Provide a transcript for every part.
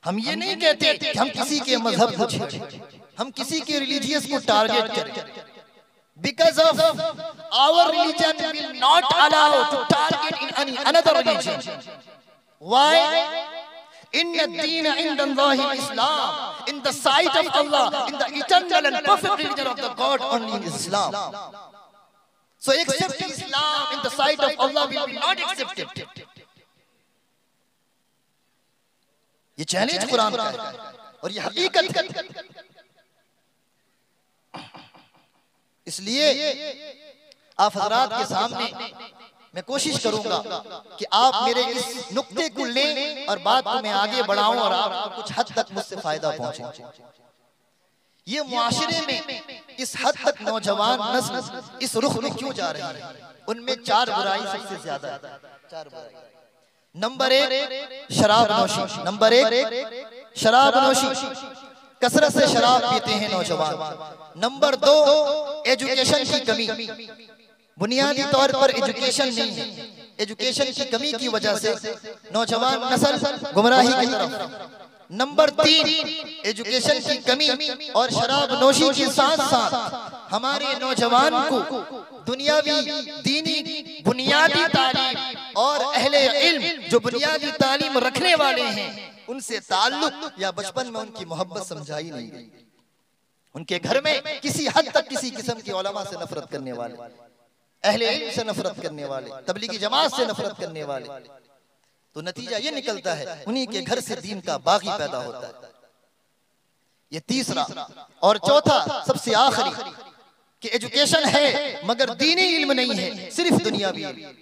हम ये नहीं कहते कि हम किसी के मजहब को छेड़ें, हम किसी के रिलीजियस को टारगेट करें। Because of our religion will not allow to target in any another religion. Why? Inna ad-deena inda Allahi al-Islam. In the sight of Allah, in the eternal and perfect religion of the God, only in Islam. So accept Islam in the sight of Allah will be not accepted. ये challenge Quran का है और ये हकीकत है। इसलिए आप हजरात के सामने मैं कोशिश करूंगा कि आप मेरे इस नुक्ते को लें और बात को मैं आगे बढ़ाऊं और आपको कुछ हद तक मुझसे फायदा पहुंचे। ये मुआशरे में इस हद तक नौजवान नस्ल इस रुख में क्यों जा रही है? उनमें 4 बुराई सबसे ज्यादा है। 4 बुराई। नंबर 1 शराब नोशी। नंबर 1 शराब नोशी, कसरत से शराब पीते हैं नौजवान। नंबर 2 एजुकेशन की कमी, बुनियादी तौर पर एजुकेशन नहीं है। एजुकेशन की कमी की वजह से नौजवान नस्ल गुमराही की तरफ। नंबर 3 एजुकेशन की कमी और शराब नोशी के साथ साथ हमारे नौजवान को दुनियावी दीनी बुनियादी तालीम और अहले इल्म जो बुनियादी तालीम रखने वाले हैं उनसे ताल्लुक या बचपन में उनकी मोहब्बत समझाई नहीं गई। उनके घर में किसी हद तक किसी किस्म की उलमा से नफरत करने वाले, अहले इल्म से नफरत करने वाले, तबलीगी जमात से नफरत करने वाले, तो नतीजा ये निकलता है उन्हीं के घर से दीन का बागी पैदा होता है। ये तीसरा। और चौथा सबसे आखिरी कि एजुकेशन है मगर दीनी इल्म नहीं है, सिर्फ दुनियावी इल्म।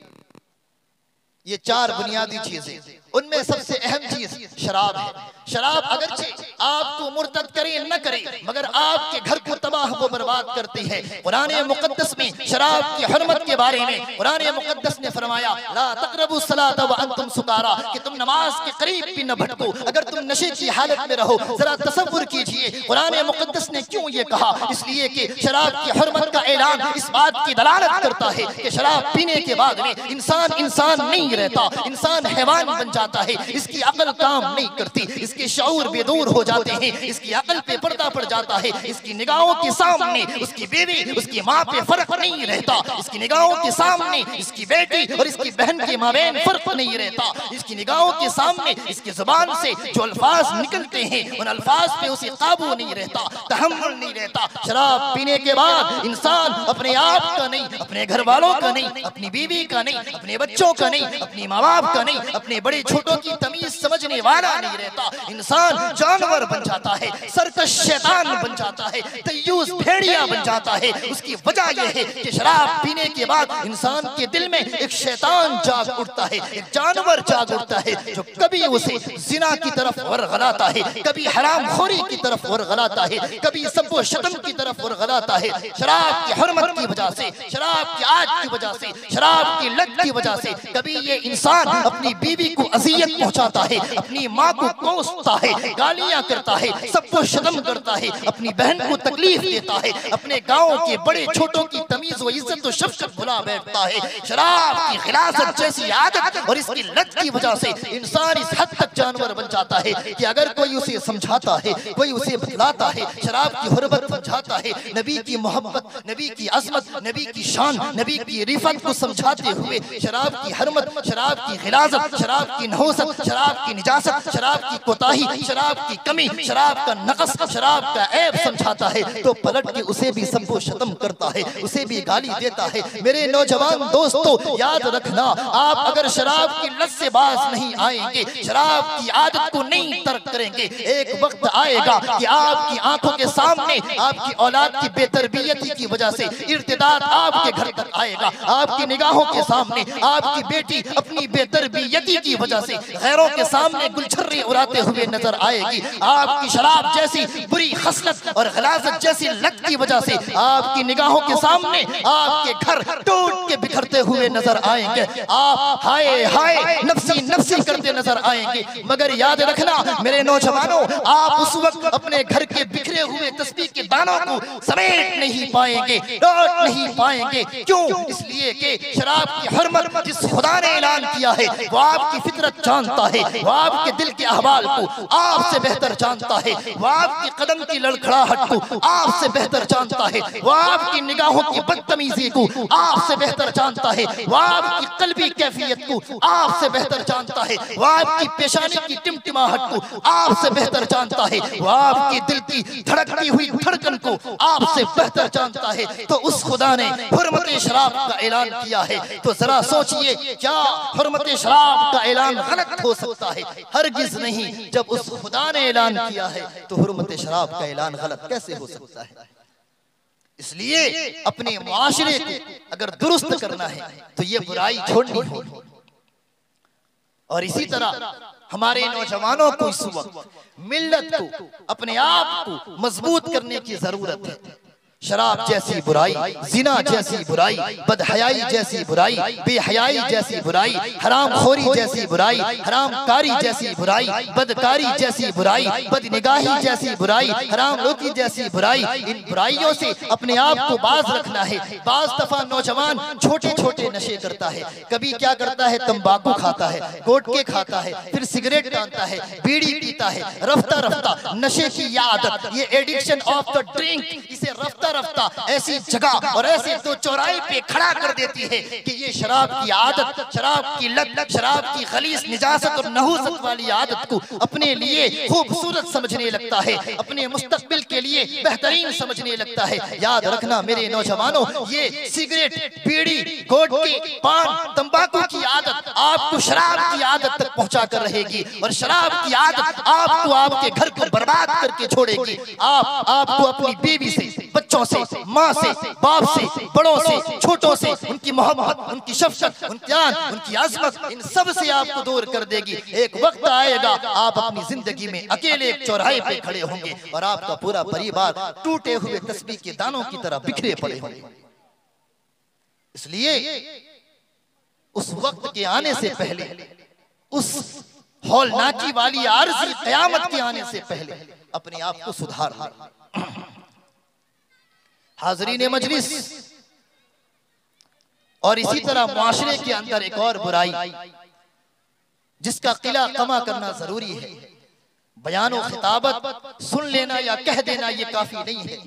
ये 4 बुनियादी चीजें, उनमें सबसे अहम चीज शराब है। शराब अगरचे आपको मुर्तद करे न करे मगर आपके घर को तबाह व बर्बाद करती है। कुरान मुकद्दस में शराब की हरमत के बारे में कुरान मुकद्दस ने फरमाया ला तक़रबु सलात व अंतुम सुकारा, कि तुम नमाज के करीब भी न भटको अगर तुम नशे की हालत में रहो। जरा तसव्वुर कीजिए कुरान मुकद्दस ने क्यों ये कहा, इसलिए कि शराब की हरमत का ऐलान इस बात की दलालत करता है कि शराब पीने के बाद में इंसान नहीं रहता, इंसान हैवान बन जाता है। इसकी अकल काम नहीं करती, इसके शऊर बेदूर हो जाते हैं, इसकी अकल पे पर्दा पड़ जाता है, इसकी निगाहों के सामने उसकी बीवी उसकी माँ पे फर्क नहीं रहता, इसकी निगाहों के सामने इसकी बेटी और इसकी बहन के माबैन फर्क नहीं रहता, इसकी निगाहों के सामने इसकी जुबान से जो अल्फाज निकलते हैं उन अल्फाज पे उसे काबू नहीं रहता, तहम्मुल नहीं रहता। शराब पीने के बाद इंसान अपने आप का नहीं, अपने घर वालों का नहीं, अपनी बीवी का नहीं, अपने बच्चों का नहीं, अपनी माँ बाप का नहीं, अपने बड़े छोटों की तमीज समझने वाला नहीं रहता। इंसान जानवर बन जाता है, सरकश शैतान बन जाता है, तय्यूस भेड़िया बन जाता है। उसकी वजह यह है कि शराब पीने के बाद इंसान के दिल में एक शैतान जाग उठता है, एक जानवर जाग उठता है जो कभी उसे जिना की तरफ वरगलाता है, कभी हरामखोरी की तरफ वरगलाता है, कभी सब्बो शतम की तरफ वरगलाता है। शराब की हरमत की वजह से, शराब की आद की वजह से, शराब की लत की वजह से कभी ये इंसान अपनी बीवी को अजियत पहुंचाता है, अपनी माँ को कोसता है, गालियां करता है, सबको शर्म करता है, अपनी बहन को तकलीफ देता है, अपने गांव के बड़े छोटों की तमीज व इज्जत व शफ़क़त भुला बैठता है। शराब की खिलाफत जैसी आदत और इसकी लत की वजह से इंसान इस हद तक जानवर बन जाता है कि अगर कोई उसे समझाता है, कोई उसे बतलाता है, शराब की हुर्बत समझाता है, नबी की मोहब्बत, नबी की अज़मत, नबी की शान, नबी की रिफत को समझाते हुए शराब की हरमत, शराब की खिलाफत, शराब की नहुसत, शराब की निजासत, शराब की कोताही, शराब की कमी, शराब का नक़स, शराब का ऐब समझाता है तो पलट के उसे भी सबको शतम करता है, उसे भी गाली देता है। मेरे नौजवान दोस्तों याद रखना, आप अगर शराब की लत से बाज नहीं आएंगे, शराब की आदत को नहीं तर्क करेंगे, एक वक्त आएगा कि आपकी आंखों के सामने आपकी औलाद की बेतरबियती की वजह से इर्तिदाद आपके घर तक आएगा, आपकी निगाहों के सामने आपकी बेटी अपनी बेतरबियती की वजह से गैरों के सामने गुलछर्रे उड़ाते हुए नजर आएगी, आपकी शराब जैसी बुरी खसलत और गलाजत जैसी लत की वजह से आपकी निगाहों के सामने आपके घर टूट के बिखरते हुए नजर आएंगे। आप हाय हाय नफसी नफसी करते नजर आएंगे। मगर याद रखना मेरे नौजवानों, आप उस वक्त अपने घर के बिखरे हुए तस्बीह के दानों को समेट नहीं पाएंगे, लौट नहीं पाएंगे। क्यों? इसलिए कि शराब की हरमत जिस खुदा ने ऐलान किया है वो आपकी फितरत जानता है, वो आपके दिल के अहवाल को आपसे बेहतर जानता है, वो आपकी कदम की लड़खड़ाहट को आपसे बेहतर जानता है, वो आपकी निगाहों की बदतमीजी को आपसे बेहतर जानता है, वो आपकी कल्बी कैफियत को आपसे बेहतर जानता है, वो आपकी पेशानी की टिमटिमाहट को आपसे बेहतर जानता है, वो आपकी दिल की धड़कती हुई धड़कन को आपसे बेहतर जानता है। तो उस खुदा ने हुर्मत शराब का ऐलान किया है, तो जरा सोचिए क्या हुर्मत शराब का ऐलान गलत हो सकता है? हरगिज नहीं। जब उस खुदा ने ऐलान किया है तो हुर्मत शराब का ऐलान गलत कैसे हो सकता है? इसलिए अपने मुआशरे को अगर दुरुस्त करना है तो ये बुराई छोड़नी होगी। और इसी तरह हमारे नौजवानों को इस वक्त मिल्लत को, अपने आप को मजबूत करने की जरूरत है। शराब जैसी बुराई, जिना जैसी बुराई, बदहयाई जैसी बुराई, बेहयाई जैसी बुराई, हरामखोरी जैसी बुराई, हरामकारी जैसी बुराई, बदकारी जैसी बुराई, बदनिगाही जैसी बुराई, हरामलोकी जैसी बुराई, इन बुराइयों से अपने आप को बाज रखना है। बाज दफा नौजवान छोटे छोटे नशे करता है। कभी क्या करता है? तंबाकू खाता है, गुटखे खाता है, फिर सिगरेट टानता है, बीड़ी पीता है। रफ्ता रफ्ता नशे की यह आदत, ये एडिक्शन ऑफ द ड्रिंक, इसे रफ्ता रफ्ता ऐसी जगह और ऐसे तो चौराहे पे खड़ा कर देती है कि ये शराब की आदत, शराब की लत, शराब की खलीस निजासत और नहूसत वाली आदत को अपने लिए खूबसूरत समझने लगता है, अपने मुस्तकबिल के लिए बेहतरीन समझने लगता है। याद रखना मेरे नौजवानों, ये सिगरेट, बीड़ी, गुटखे, पान, तंबाकू की आदत आपको शराब की आदत तक पहुंचा कर रहेगी और शराब की आदत आपको आपके घर को बर्बाद करके छोड़ेगी। आपको अपनी बीवी से, बच्चों से, माँ से, बाप से, बड़ों से, छोटों से उनकी मोहब्बत, उनकी शफकत, उनकी जान, उनकी अज़मत, इन सब से आपको दूर कर देगी। एक वक्त आएगा आप अपनी जिंदगी में अकेले एक चौराहे पे खड़े होंगे और आपका पूरा परिवार टूटे हुए तस्बीह के दानों की तरह बिखरे पड़े होंगे। इसलिए उस वक्त के आने से पहले, उस हौलनाकी वाली आरज़ी क़यामत के आने से पहले अपने आप को सुधार। हाज़रीन मजलिस, और इसी तरह मुआशरे के अंदर एक और बुराई जिसका किला कमा करना जरूरी है। बयान और खिताबत सुन लेना या कह देना ये काफी नहीं है।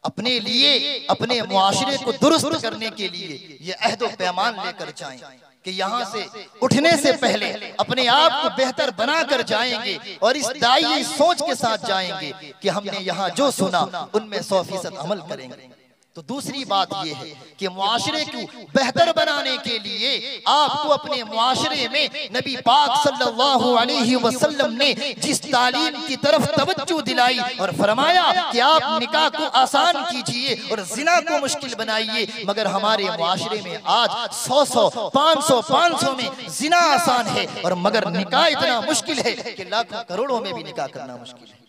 अपने लिए, अपने मुआशरे को दुरुस्त करने के लिए ये अहद व पैमान लेकर जाएं कि यहाँ से उठने से पहले अपने आप को बेहतर बना कर जाएंगे और इस दाई सोच के साथ जाएंगे कि हमने यहाँ जो सुना उनमें 100% अमल करेंगे। तो दूसरी बात यह है कि मुआशरे को बेहतर बनाने के लिए आपको अपने मुआशरे में नबी पाक सल्लल्लाहु अलैहि वसल्लम ने जिस तालीम की तरफ तवज्जो दिलाई और फरमाया कि आप निकाह को आसान कीजिए और जिना को मुश्किल बनाइए, मगर हमारे मुआशरे में आज 100 500 में जिना आसान है और मगर निकाह इतना मुश्किल है कि लाखों करोड़ों में भी निकाह करना मुश्किल है।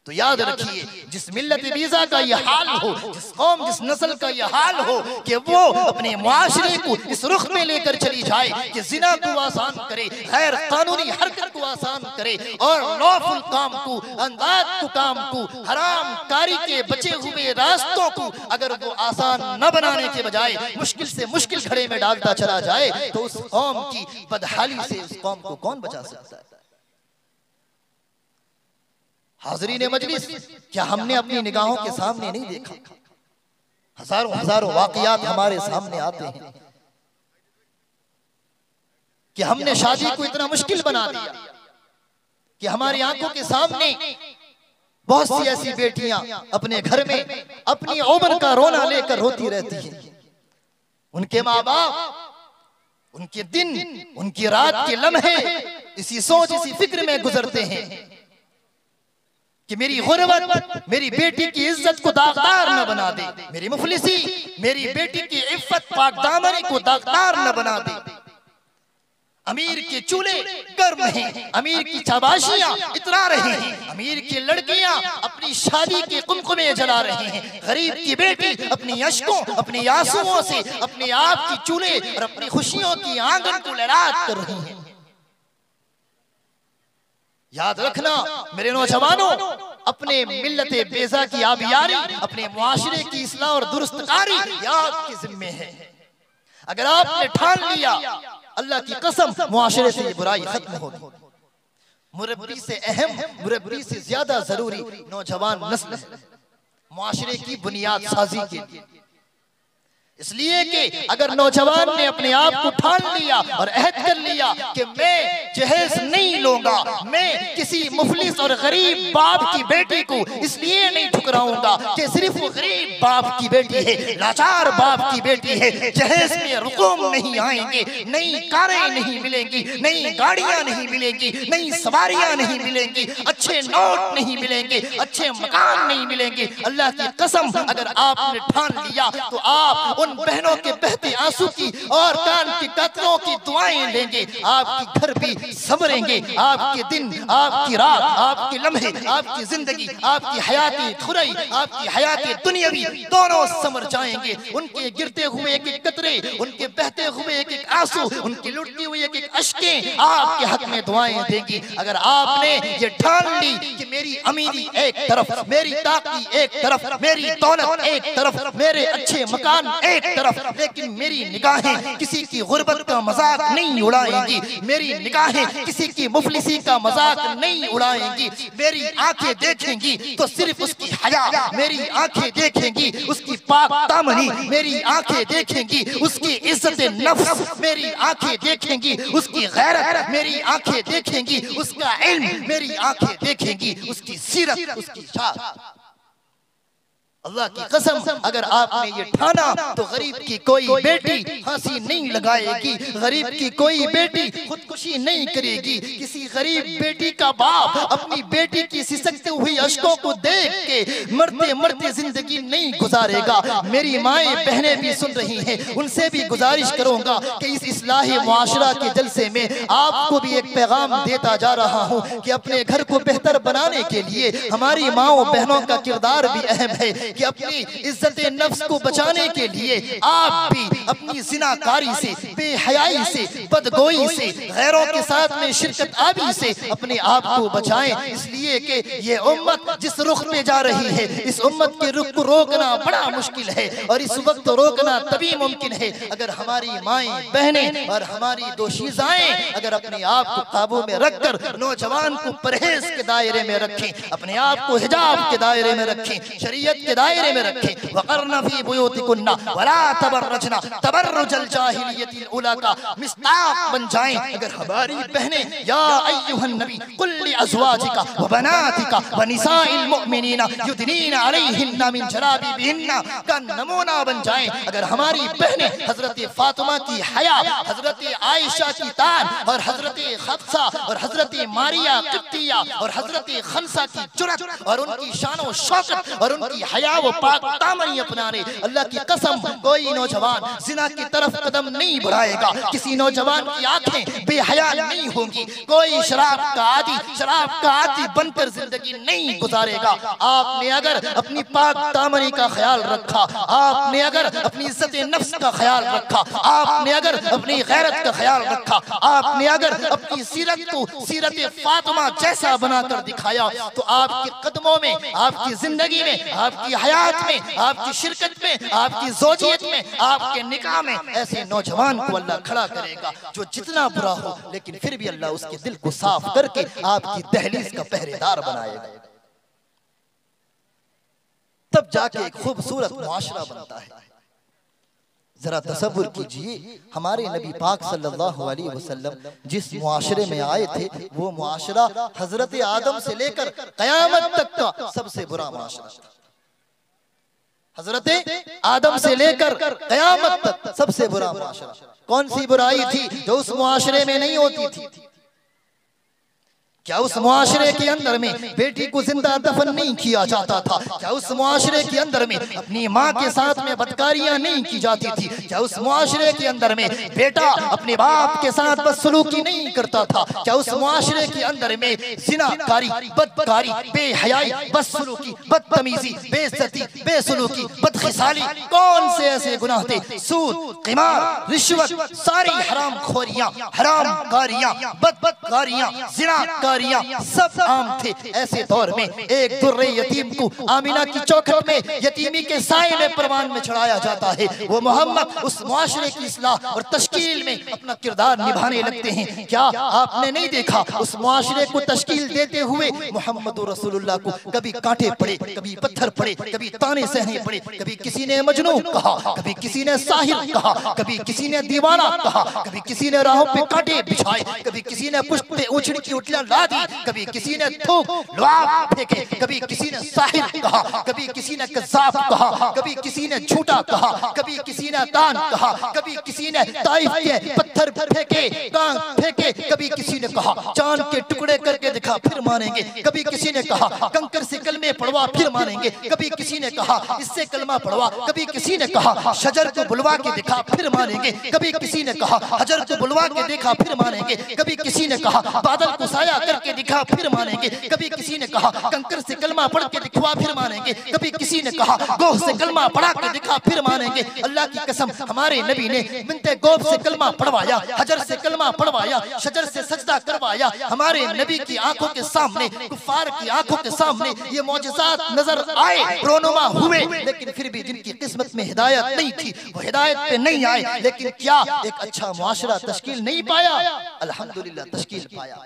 तो याद रखिए, जिस मिल्लत वीजा का यह हाल हो, जिस कौम, जिस नस्ल का यह हाल हो कि वो अपने मुआशरे को इस रुख में लेकर चली जाए कि जिना को आसान करे, गैर कानूनी हरकत को आसान करे और लॉफुल काम को, अंदाज काम को, हराम कारी के बचे हुए रास्तों को अगर वो आसान न बनाने के बजाय मुश्किल से मुश्किल घड़े में डालता चला जाए तो उस कौम की बदहाली से उस कौम को कौन बचा सकता है? हाज़रीन मजलिस, क्या हमने अपनी निगाहों के सामने नहीं देखा? हजारों हजारों वाक़ियात हमारे सामने आते हैं कि हमने शादी को इतना मुश्किल बना दिया कि हमारी आंखों के सामने बहुत सी ऐसी बेटियां अपने घर में अपनी उम्र का रोना लेकर रोती रहती हैं। उनके माँ बाप, उनके दिन, उनकी रात के लम्हे इसी सोच, इसी फिक्र में गुजरते हैं कि मेरी गुर्बत मेरी बेटी की इज्जत को दागदार न बना दे, मेरी मुफलिसी मेरी बेटी की इफ्फत पाकदामनी को दागदार न बना दे। अमीर के चूल्हे गर्म हैं, अमीर की शाबाशियां इतरा रहे हैं, अमीर की लड़कियां अपनी शादी के कुमकुमे जला रहे हैं, गरीब की बेटी अपनी अश्कों अपनी आंसुओं से अपने आप की चूल्हे और अपनी खुशियों की आंगन को लहरात कर रही हैं। याद रखना मेरे नौजवानों, अपने मिल्लते बेजा की आबियारी, अपने मुआशरे की इस्लाह और दुरुस्तकारी ये आपके जिम्मे है। अगर आपने ठान लिया, अल्लाह की कसम मुआशरे से ये बुराई खत्म होगी। मुरब्बी से अहम, मुरब्बी से ज्यादा जरूरी नौजवान नस्ल है मुआशरे की बुनियाद साजी के लिए। इसलिए कि अगर नौजवान ने अपने आप को ठान लिया और अहद कर लिया कि मैं जहेज नहीं लूंगा, मैं किसी मुफलिस और गरीब बाप की बेटी को इसलिए नहीं ठुकराऊंगा कि सिर्फ वो गरीब बाप की बेटी है, लाचार बाप की बेटी है, जहेज में रुकूम नहीं आएंगे, नई कारें नहीं मिलेंगी, नई गाड़ियां नहीं मिलेंगी, नई सवारियां नहीं मिलेंगी, अच्छे नोट नहीं मिलेंगे, अच्छे मकान नहीं मिलेंगे। अल्लाह की कसम अगर आपने ठान लिया तो आप उन बहनों के बहते आंसू की और कान की कतरों की दुआएं लेंगे। आपके घर भी संवरेंगे, आपके दिन, आपकी रात, आपके लम्हे, आपकी जिंदगी, आपकी हयाती खुराई, आपकी हयाती दुनियावी दोनों संवर जाएंगे। उनके गिरते हुए एक एक कतरे, उनके बहते हुए एक एक आंसू, उनकी लुटती हुई एक एक अश्कें आपके हक में दुआएं देंगी। अगर आपने ये ठान ली कि मेरी अमीरी एक तरफ, मेरी ताकती एक तरफ, मेरी दौलत एक तरफ, मेरे अच्छे मकान एक तरफ, लेकिन मेरी निगाहें किसी की गुर्बत का मजाक नहीं उड़ाएंगी, मेरी निगाहें किसी की मुफलिसी का मजाक नहीं उड़ाएंगी, मेरी आंखें देखेंगी तो सिर्फ उसकी हया, मेरी आंखें देखेंगी उसकी पाक दामनी, मेरी आंखें देखेंगी उसकी इज्जत नफ्स, मेरी आंखें देखेंगी उसकी गैरत, मेरी आंखें देखेंगी उसका इल्म, मेरी आंखें देखेंगी उसकी सीरत, उसकी शान। अल्लाह की कसम अगर आपने ये ठाना तो गरीब की कोई बेटी फांसी नहीं लगाएगी, गरीब की कोई बेटी खुदकुशी नहीं करेगी, किसी गरीब बेटी का बाप अपनी बेटी की सिसकती हुई अश्कों को देख के मरते मरते जिंदगी नहीं गुजारेगा। मेरी माएं बहनें भी सुन रही हैं, उनसे भी गुजारिश करूंगा कि इस इस्लाही मुआशरा के जलसे में आपको भी एक पैगाम देता जा रहा हूं कि अपने घर को बेहतर बनाने के लिए हमारी माओ बहनों का किरदार भी अहम है कि अपनी इज्जत नफ्स को बचाने के लिए आप भी अपनी जिनाकारी से, बेहयाई से, बदगोई से, गैरों के साथ में शिरकत आबी से अपने आप को बचाएं। इसलिए कि ये उम्मत जिस रुख पे जा रही है, इस उम्मत के रुख को रोकना बड़ा मुश्किल है और इस वक्त रोकना तभी मुमकिन है अगर हमारी माएं बहनें और हमारी दोशीज़ाएं अगर अपने आप को काबू में रखकर नौजवान को परहेज के दायरे में रखें, अपने आप को हिजाब के दायरे में रखें, शरीयत के दायरे में रखें। वक़रना फी बुयूतिकुन्ना वला तबर्रजना तबर्रुजल जाहिलियतिल उला का मिस्ताक बन जाएं। अगर हमारी बहनें या अय्युहन नबी कुल लि अज़वाजिका व बनातिका व निसाइल मुमिनीना युदनीना अलैहिन्ना मिन जलाबिबिहिन्ना का नमूना बन जाएं, अगर हमारी बहनें हजरत फातिमा की हया, हजरत आयशा की तान और हजरत हफ्सा और हजरत मारिया किब्तिया और हजरत खंसा की जुरत और उनकी शान व शौकत और उनकी हया व पाक दामनी अपनाने, अल्लाह की कसम कोई नौजवान जिना की तरफ कदम नहीं बढ़ाएगा, किसी नौजवान की आंखें बेहया नहीं होंगी, कोई शराब का आदी बनकर जिंदगी नहीं गुजारेगा। आपने अगर अपनी पाक दामनी का ख्याल रखा, आपने अगर अपनी इज्जत नफ्स का ख्याल रखा, आपने अगर अपनी गैरत का ख्याल रखा, आपने अगर अपनी सीरत को सीरत फातिमा जैसा बनाकर दिखाया तो आपके कदमों में, आपकी जिंदगी में, आपकी हयात में, आपकी शिरकत में, आपकी ज़ौजियत में, आपके निकाह में ऐसे नौजवान को अल्लाह खड़ा करेगा जो जितना बुरा हो लेकिन फिर भी अल्लाह उसके दिल को साफ करके आपकी दहलीज का पहरेदार बनाएगा। तब जाके एक खूबसूरत मुआशरा बनता है। जरा तसव्वुर कीजिए हमारे नबी पाक सल्लल्लाहु अलैहि वसल्लम जिस मुआशरे में आए थे वो मुआशरा हजरत आदम से लेकर कयामत तक का सबसे बुरा मुआशरा, हजरत आदम से लेकर कयामत तक सबसे बुरा मुआशरा। कौन सी बुराई थी जो उस मुआशरे में नहीं होती थी? क्या उस मुआशरे के अंदर में बेटी को जिंदा दफन नहीं किया जाता था? क्या उस मुआशरे के अंदर में अपनी माँ के साथ में बदकारियां नहीं की जाती थी? क्या उस मुआशरे के अंदर में बेटा अपने बाप के साथ बदसलूकी नहीं करता था? क्या उस मुआशरे के अंदर में जिनाकारी, बदकारी, बेहयाई, बदसलूकी, बदतमीजी, बेइज्जती, बेसलूकी, बदखिसाली, कौन से ऐसे गुनाह थे? सूद, क़िमार, रिश्वत, सारी हराम खोरियां, हराम कारियां, बदकारियां, जिनाकारी सब आम थे। ऐसे दौर में एक दुर्रे यतीम को आमिना की चौखट में यतीमी के साए में परवान में चढ़ाया जाता है। वो मोहम्मद उस मुआशरे की इस्लाह और तश्कील में अपना किरदार निभाने लगते हैं। क्या आपने नहीं देखा उस मुआशरे को तश्कील देते हुए मोहम्मद रसूलुल्लाह को कभी कांटे पड़े, कभी पत्थर पड़े, कभी ताने सहने पड़े, कभी किसी ने मजनू कहा, कभी किसी ने साहिर कहा, कभी किसी ने दीवाना कहा, कभी किसी ने राहों पे कांटे बिछाए, कभी किसी ने पुष्प पे उछड़ की उठला ला दी, कभी किसी ने थूक लुआब फेंके, कभी किसी ने साहिर कहा, कभी किसी ने कज़्ज़ाब कहा, कभी किसी ने झूठा कहा, कभी किसी ने दान कहा, कभी किसी ने ताइफ के पत्थर फेंके, कान फेंके, कभी किसी ने कहा चांद के टुकड़े करके दिखा फिर मानेंगे, कभी किसी ने कहा कंकर से कलमे पढ़वा फिर मानेंगे, कभी किसी ने कहा इससे कलमा पढ़वा, कभी किसी ने कहा शजर को बुलवा के दिखा फिर मानेंगे, कभी किसी ने कहा हजर को बुलवा के देखा फिर मानेंगे, कभी किसी ने कहा बादल को साया करके दिखा फिर मानेंगे, कभी किसी ने कहा कंकर से कलमा पढ़ के दिखवा फिर मानेंगे, कभी किसी ने कहा गोह से कलमा पढ़ा के दिखा फिर मानेंगे। अल्लाह की कसम हमारे नबी ने बिनते गोफ से कलमा पढ़वाया, हजर से कलमा पढ़वाया, शजर से सजदा करवाया। हमारे नबी की आंखों के सामने, कुफार की आंखों के सामने ये मौजज़ात नजर आए, रोनुमा हुए, लेकिन फिर भी जिनकी किस्मत में हिदायत नहीं थी वो हिदायत पे नहीं आए। लेकिन क्या एक अच्छा मुआशरा तश्कील नहीं पाया? अल्हम्दुलिल्लाह तश्कील पाया।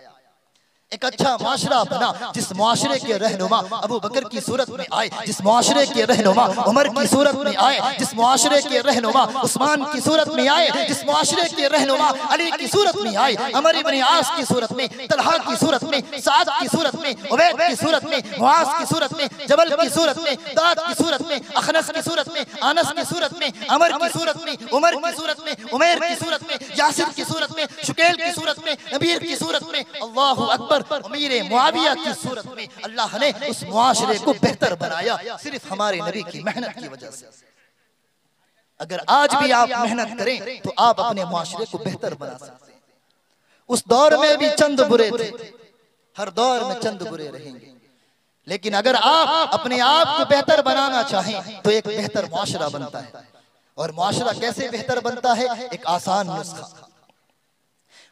एक अच्छा मुआशरा बना जिस मुआशरे के रहनुमा अबू बकर की सूरत में आए, जिस मुआशरे के रहनुमा उमर की सूरत में आए, जिस मुआशरे के रहनुमा उस्मान की सूरत में आए, जिस मुआशरे के रहनुमा अली की सूरत में आए, अमर इब्न आस की सूरत में, तलहा की सूरत में, साद की सूरत में, उबैद की सूरत में, मुआज की सूरत में, जबल की सूरत में, दाद की सूरत में, अखनस की सूरत में, अनस की सूरत में, अमर की सूरत में, उमर की सूरत में, उमैर की सूरत में, यासिर की सूरत में, शुकैल की सूरत में, नबीर की सूरत में, अल्लाहु अकबर, अमीर मुआविया की सूरत में अल्लाह ने उस मुआशरे को बेहतर बनाया सिर्फ हमारे नबी की मेहनत की वजह से। अगर आज भी आप मेहनत करें तो आप अपने मुआशरे को बेहतर बना सकते हैं। उस दौर में भी चंद बुरे थे, हर दौर में चंद बुरे रहेंगे, लेकिन अगर आप अपने आप को बेहतर बनाना चाहें तो एक बेहतर मुआशरा बनता है। और मुआशरा कैसे बेहतर बनता है? एक आसान नुस्खा।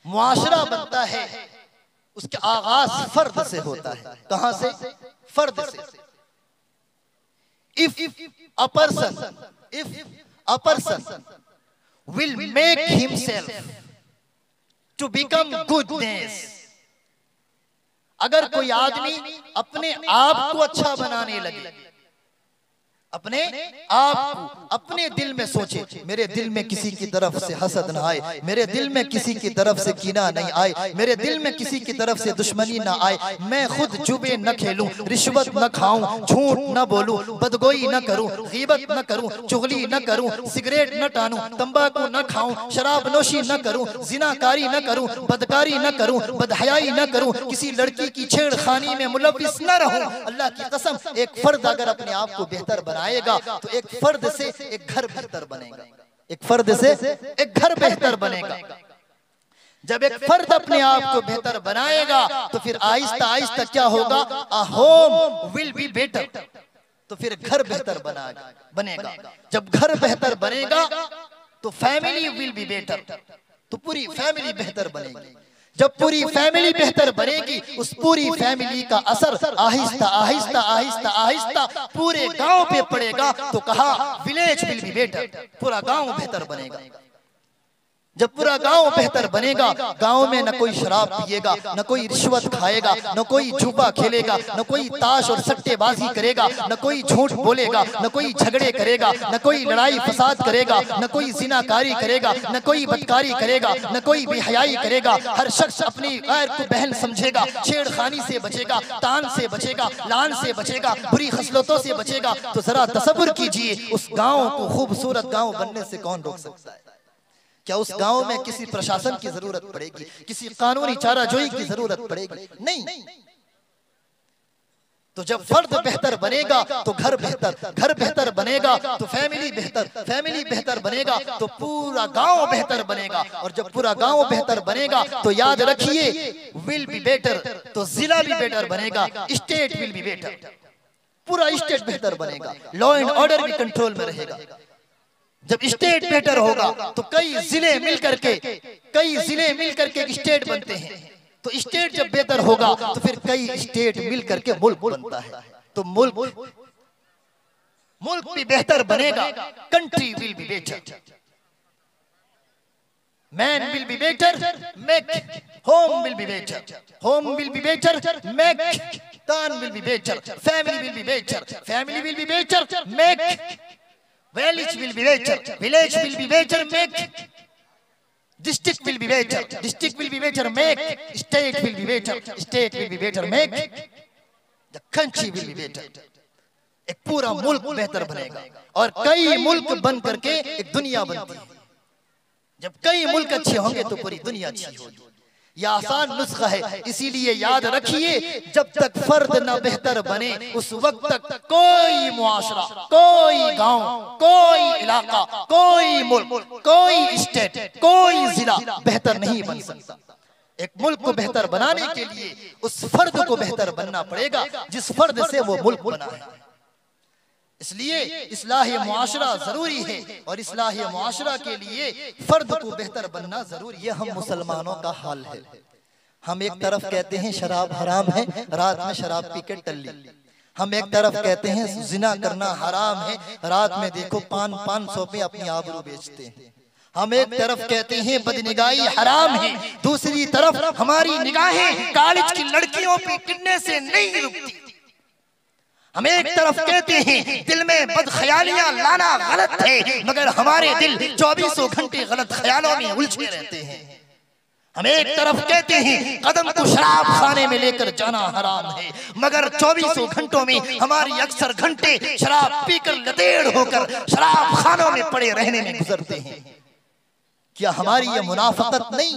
मुआशरा बनता है, उसके आगाज फर्द से होता है। कहां से? फर्द से। If a person will make himself to become goodness, अगर कोई आदमी अपने आप को अच्छा बनाने लगे, अपने आप को अपने दिल में सोचे मेरे दिल में किसी की तरफ से हसद न आए, मेरे दिल में किसी की तरफ से कीना नहीं आए, मेरे दिल में किसी की तरफ से दुश्मनी ना आए, मैं खुद जुबे न खेलूं, रिश्वत न खाऊं, झूठ न बोलूं, बदगोई न करूं, गीबत न करूं, चुगली न करूं, सिगरेट न टानूं, तंबाकू न खाऊं, शराब नोशी न करूं, जिनाकारी न करूं, बदकारी न करूं, बदहयाई न करूं, किसी लड़की की छेड़खानी में मुलव्विस न रहूं। अल्लाह की कसम एक फर्द अगर अपने आप को बेहतर बनाएगा तो एक फर्द से एक घर बेहतर बनेगा, एक फर्द से एक घर बेहतर बनेगा। जब एक फर्द अपने आप को बेहतर बनाएगा तो फिर आहिस्ता आहिस्ता क्या होगा? A home will be better, तो फिर घर बेहतर बनेगा। जब घर बेहतर बनेगा तो फैमिली विल बी बेटर, तो पूरी फैमिली बेहतर बनेगी। जब पूरी फैमिली बेहतर बनेगी उस पूरी फैमिली का असर आहिस्ता आहिस्ता आहिस्ता आहिस्ता पूरे गांव पे पड़ेगा। तो कहा विलेज विल बी बेटर, पूरा गांव बेहतर बनेगा। जब पूरा गांव बेहतर बनेगा, गांव में न कोई शराब पिएगा, न कोई रिश्वत खाएगा, न कोई जुआ खेलेगा, न कोई ताश और सट्टेबाजी करेगा, न कोई झूठ बोलेगा, न कोई झगड़े करेगा, न कोई लड़ाई फसाद करेगा, न कोई जिनाकारी करेगा, न कोई बदकारी करेगा, न कोई बेहयाई करेगा। हर शख्स अपनी गैर को बहन समझेगा, छेड़खानी से बचेगा, तान से बचेगा, लान से बचेगा, बुरी खसलतों से बचेगा। तो जरा तसव्वुर कीजिए उस गांव को खूबसूरत गांव बनने से कौन रोक सकता है? क्या उस गांव में किसी प्रशासन की जरूरत पड़ेगी, किसी कानूनी चाराजोई की जरूरत पड़ेगी? नहीं। तो जब फर्द बेहतर बनेगा तो घर बेहतर बनेगा तो फैमिली बेहतर बनेगा तो पूरा गांव बेहतर बनेगा, और जब पूरा गांव बेहतर बनेगा तो याद रखिए विल बी बेटर, तो जिला भी बेटर बनेगा, स्टेट विल बी बेटर, पूरा स्टेट बेहतर बनेगा, लॉ एंड ऑर्डर भी कंट्रोल में रहेगा। जब स्टेट बेहतर होगा तो कई जिले मिलकर के एक स्टेट बनते हैं, तो स्टेट जब बेहतर होगा तो फिर कई स्टेट मिलकर के मुल्क बनता है, तो मुल्क भी बेहतर बनेगा, country will be better, man will be better, make home will be better, home will be better, make town will be better, family will be better, make village will be better, village will be better, make district will be better, district will be better, make state will be better, state will be better, make the country will be better। एक पूरा मुल्क बेहतर बनेगा, और कई मुल्क बन करके एक दुनिया बनती है। जब कई मुल्क अच्छे होंगे तो पूरी दुनिया अच्छी होगी। यह आसान नुस्खा है, इसीलिए याद रखिए जब तक फर्द न बेहतर बने उस वक्त तक कोई मुआशरा, कोई गांव, कोई इलाका, कोई मुल्क, कोई स्टेट, कोई जिला बेहतर नहीं बन सकता। एक मुल्क को बेहतर बनाने के लिए उस फर्द को बेहतर बनना पड़ेगा जिस फर्द से वो मुल्क बना है। इसलिए इस्लाही मुआशरा जरूरी है, और इस्लाही मुआशरा के लिए फर्द को बेहतर बनना जरूरी है। हम मुसलमानों का हाल है, हम एक तरफ कहते हैं शराब हराम है, रात में शराब पी के टल्ली, हम एक तरफ कहते हैं जिना करना हराम है, रात में देखो 500 पे अपनी आबरू बेचते हैं, हम एक तरफ कहते हैं बदनिगाही हराम है, दूसरी तरफ हमारी निगाहें कॉलेज की लड़कियों पे गिरने से नहीं रुकती। हम एक तरफ कहते हैं दिल में बदख्यालियां लाना गलत है, मगर हमारे दिल 24 घंटे गलत ख्यालों में उलझे रहते हैं। हम एक तरफ कहते हैं कदम को शराब खाने में लेकर जाना हराम है, मगर 24 घंटों में हमारी अक्सर घंटे शराब पीकर लतेड़ होकर शराब खानों में पड़े रहने में गुजरते हैं। क्या हमारी ये मुनाफकत नहीं?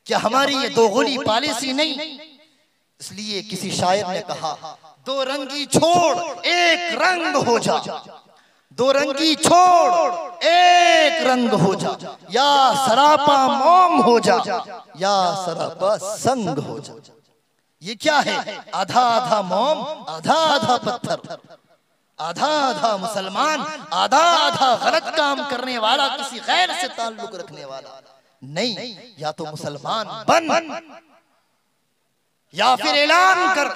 क्या हमारी ये दोगली पॉलिसी नहीं? इसलिए किसी शायर ने कहा, दो रंगी छोड़ एक रंग हो जा, दो रंगी छोड़ एक रंग हो जा, या सरापा मोम हो जा, या सरापा संग हो जा। ये क्या है? आधा आधा मोम, आधा आधा पत्थर, आधा आधा मुसलमान, आधा आधा गलत काम करने वाला, किसी गैर से ताल्लुक रखने वाला नहीं। या तो मुसलमान बन, या फिर ऐलान कर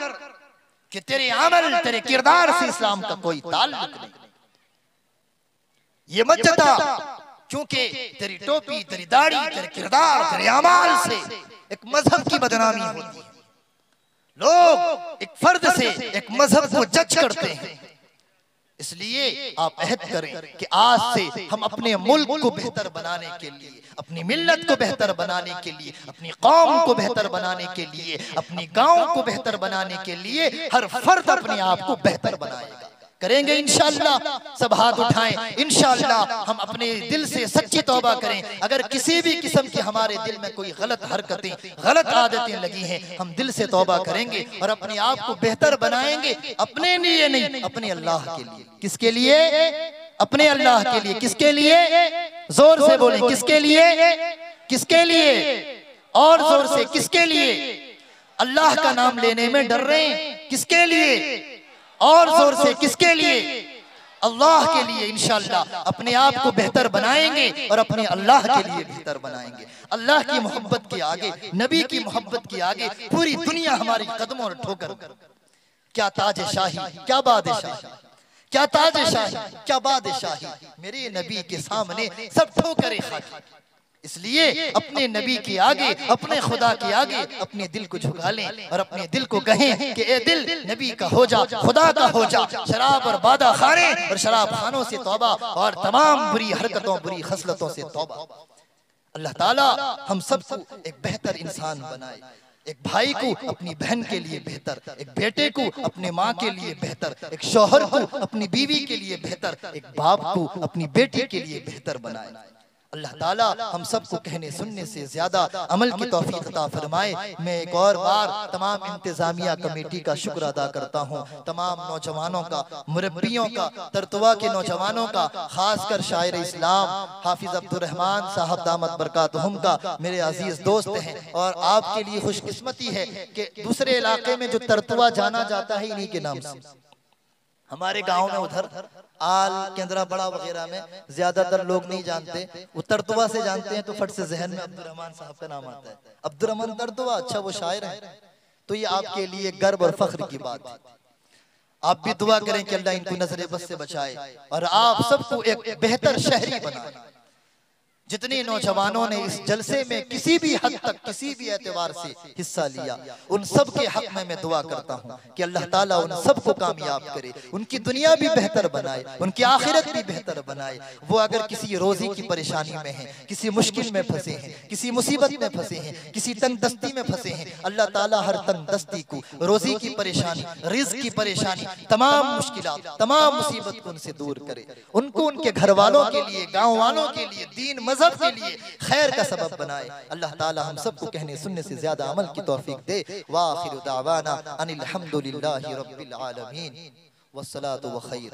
कि तेरे अमल, तेरे किरदार से इस्लाम का कोई ताल्लुक नहीं। ये मत जता क्योंकि तेरी टोपी, तेरी दाढ़ी, तेरे किरदार, तेरे अमाल से एक मजहब की बदनामी होती है। लोग एक फर्द से एक मजहब को जज करते हैं। इसलिए आप अहद करें कि आज से हम अपने मुल्क को बेहतर बनाने के लिए, अपनी मिल्लत को बेहतर बनाने के लिए, अपनी कौम को बेहतर बनाने के लिए, अपनी गांव को बेहतर बनाने के लिए हर फर्द अपने आप को बेहतर बनाएगा। करेंगे इंशाअल्लाह, सब हाथ उठाएं। इंशाअल्लाह हम अपने दिल से सच्ची तौबा करें। अगर किसी भी किस्म की हमारे दिल में कोई गलत हरकतें, गलत आदतें लगी हैं, हम दिल से तौबा करेंगे और अपने आप को बेहतर बनाएंगे। अपने लिए नहीं, अपने अल्लाह के लिए। किसके लिए? अपने अल्लाह के लिए। किसके लिए? जोर से बोलें, किसके लिए? किसके लिए? और जोर से, किसके लिए? अल्लाह का नाम लेने में डर रहे हैं, किसके लिए? और जोर से, किसके लिए? अल्लाह के लिए। इंशाअल्लाह अपने आप को बेहतर बनाएंगे और अपने अल्लाह के लिए बेहतर बनाएंगे। अल्लाह की मोहब्बत के आगे, नबी की मोहब्बत के आगे पूरी दुनिया हमारी कदमों और ठोकर। क्या ताज शाही, क्या बादशाही, क्या ताज शाही, क्या बादशाही, मेरे नबी के सामने सब ठोकरे खाकी। इसलिए अपने नबी के आगे, अपने खुदा के आगे अपने दिल को झुका लें और अपने दिल को कहें कि ए दिल, नबी का हो जा, खुदा का हो जा। शराब और बादा खाने और शराब खानों से तौबा और तमाम बुरी हरकतों, बुरी खसलतों से तौबा। अल्लाह ताला हम सबको एक बेहतर इंसान बनाए। एक भाई को अपनी बहन के लिए बेहतर, एक बेटे को अपने माँ के लिए बेहतर, एक शौहर को अपनी बीवी के लिए बेहतर, एक बाप को अपनी बेटी के लिए बेहतर बनाए। अल्लाह ताला हम सबको कहने सुनने से ज्यादा अमल की तौफीक अता फरमाए। मैं एक और बार तमाम इंतजामिया कमेटी का शुक्र अदा करता हूँ, तमाम नौजवानों का, मुरब्बियों का, तरतुआ के नौजवानों का, खासकर शायर इस्लाम हाफिज अब्दुर रहमान साहब दामत बरकातहुम का मेरे अजीज दोस्त हैं। और आपके लिए खुशकिस्मती है कि दूसरे इलाके में जो तरतुआ जाना जाता है इन्हीं के नाम से। हमारे गांव में उधर आल केंद्रा बड़ा वगैरह में ज्यादातर लोग नहीं जानते, वो तरतुआ से जानते हैं तो फट से जहन में अब्दुर रहमान साहब का नाम आता है। अब्दुर रहमान तरतुआ, अच्छा वो शायर है। तो ये आपके लिए गर्व और फख्र की बात है। आप भी दुआ करें कि अल्लाह इनको नजर बस से बचाए और आप सबको एक बेहतर शहरी बनाए। जितने नौजवानों ने इस जलसे में किसी भी हद तक किसी भी एतबार से हिस्सा लिया, उन सब के हक में मैं दुआ करता हूँ कि अल्लाह ताला उन सबको कामयाब करे, उनकी दुनिया भी बेहतर बनाए, उनकी आखिरत भी बेहतर बनाए। वो अगर किसी रोजी की परेशानी में हैं, किसी मुश्किल में फंसे हैं, किसी मुसीबत में फंसे हैं, किसी तंगदस्ती में फंसे हैं, अल्लाह ताला हर तंगदस्ती को, रोजी की परेशानी, रिज़्क़ की परेशानी, तमाम मुश्किलात, तमाम मुसीबत को उनसे दूर करे। उनको उनके घर वालों के लिए, गाँव वालों के लिए, दीन मजहब के लिए खैर का सबब बनाए। अल्लाह ताला हम सबको कहने सुनने से ज्यादा अमल की तौफीक दे। व आखिरु दावाना अनिल हम्दुलिल्लाहि रब्बिल आलमीन वस्सलातु व खैर।